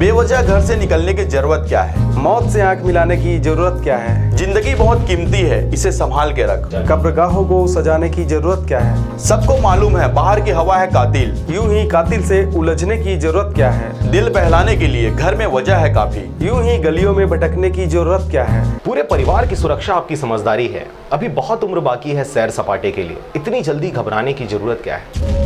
बेवजह घर से निकलने की जरूरत क्या है? मौत से आंख मिलाने की जरूरत क्या है? जिंदगी बहुत कीमती है, इसे संभाल के रख। कब्रगाहों को सजाने की जरूरत क्या है? सबको मालूम है बाहर की हवा है कातिल। यूं ही कातिल से उलझने की जरूरत क्या है? दिल बहलाने के लिए घर में वजह है काफी। यूं ही गलियों में भटकने की जरूरत क्या है? पूरे परिवार की सुरक्षा आपकी समझदारी है। अभी बहुत उम्र बाकी है सैर सपाटे के लिए, इतनी जल्दी घबराने की जरूरत क्या है?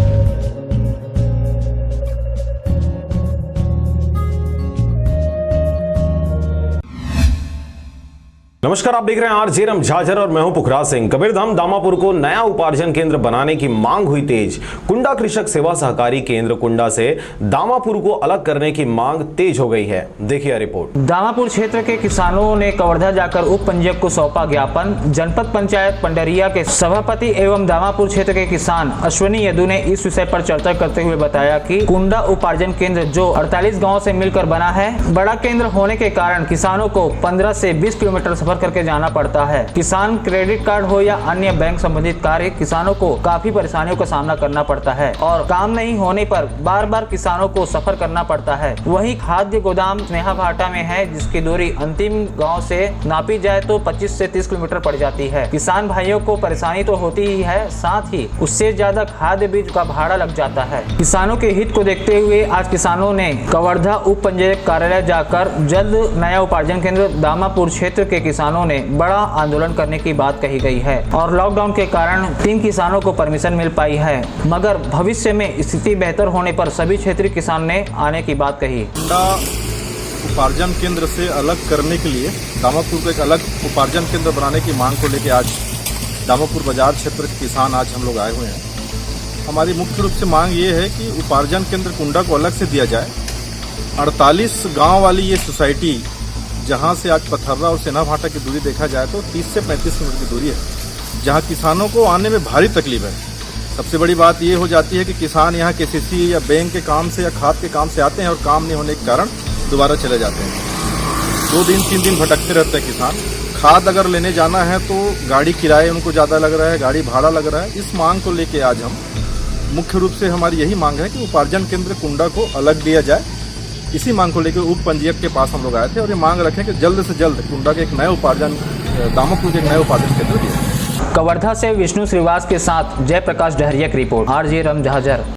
नमस्कार, आप देख रहे हैं आरजे रम झाझर और मैं हूं पुखराज सिंह। कबीरधाम दामापुर को नया उपार्जन केंद्र बनाने की मांग हुई तेज। कुंडा कृषक सेवा सहकारी केंद्र कुंडा से दामापुर को अलग करने की मांग तेज हो गई है। देखिए रिपोर्ट। दामापुर क्षेत्र के किसानों ने कवर्धा जाकर उप पंजीयक को सौंपा ज्ञापन। जनपद पंचायत पंडरिया के सभापति एवं दामापुर क्षेत्र के किसान अश्विनी यदु ने इस विषय पर चर्चा करते हुए बताया कि कुंडा उपार्जन केंद्र जो 48 गाँव से मिलकर बना है, बड़ा केंद्र होने के कारण किसानों को 15 से 20 किलोमीटर सफर करके जाना पड़ता है। किसान क्रेडिट कार्ड हो या अन्य बैंक संबंधित कार्य, किसानों को काफी परेशानियों का सामना करना पड़ता है और काम नहीं होने पर बार बार किसानों को सफर करना पड़ता है। वहीं खाद्य गोदाम स्नेहा भाटा में है, जिसकी दूरी अंतिम गांव से नापी जाए तो 25 से 30 किलोमीटर पड़ जाती है। किसान भाइयों को परेशानी तो होती ही है, साथ ही उससे ज्यादा खाद्य बीज का भाड़ा लग जाता है। किसानों के हित को देखते हुए आज किसानों ने कवर्धा उप पंजीयक कार्यालय जाकर जल्द नया उपार्जन केंद्र दामापुर क्षेत्र के किसानों ने बड़ा आंदोलन करने की बात कही गई है और लॉकडाउन के कारण 3 किसानों को परमिशन मिल पाई है, मगर भविष्य में स्थिति बेहतर होने पर सभी क्षेत्रीय किसान ने आने की बात कही। उपार्जन केंद्र से अलग करने के लिए दामापुर को एक अलग उपार्जन केंद्र बनाने की मांग को लेकर आज दामापुर बाजार क्षेत्र के किसान आज हम लोग आए हुए हैं। हमारी मुख्य रूप से मांग ये है कि उपार्जन केंद्र कुंडा को अलग से दिया जाए। 48 गाँव वाली ये सोसाइटी, जहाँ से आज पथर्रा और सेना भाटा की दूरी देखा जाए तो 30 से 35 किलोमीटर की दूरी है, जहाँ किसानों को आने में भारी तकलीफ है। सबसे बड़ी बात ये हो जाती है कि किसान यहाँ केसीसी या बैंक के काम से या खाद के काम से आते हैं और काम नहीं होने के कारण दोबारा चले जाते हैं। 2 दिन 3 दिन भटकते रहते हैं किसान। खाद अगर लेने जाना है तो गाड़ी किराए उनको ज़्यादा लग रहा है, गाड़ी भाड़ा लग रहा है। इस मांग को लेके आज हम मुख्य रूप से हमारी यही मांग है कि उपार्जन केंद्र कुंडा को अलग दिया जाए। इसी मांग को लेकर उप पंजीयक के पास हम लोग आए थे और ये मांग रखें कि जल्द से जल्द कुंडा के एक नए उपार्जन दामापुर के एक नए उपार्जन केंद्र दिए। कवर्धा से विष्णु श्रीवास के साथ जयप्रकाश डहरिया की रिपोर्ट, आरजे रम झाझर।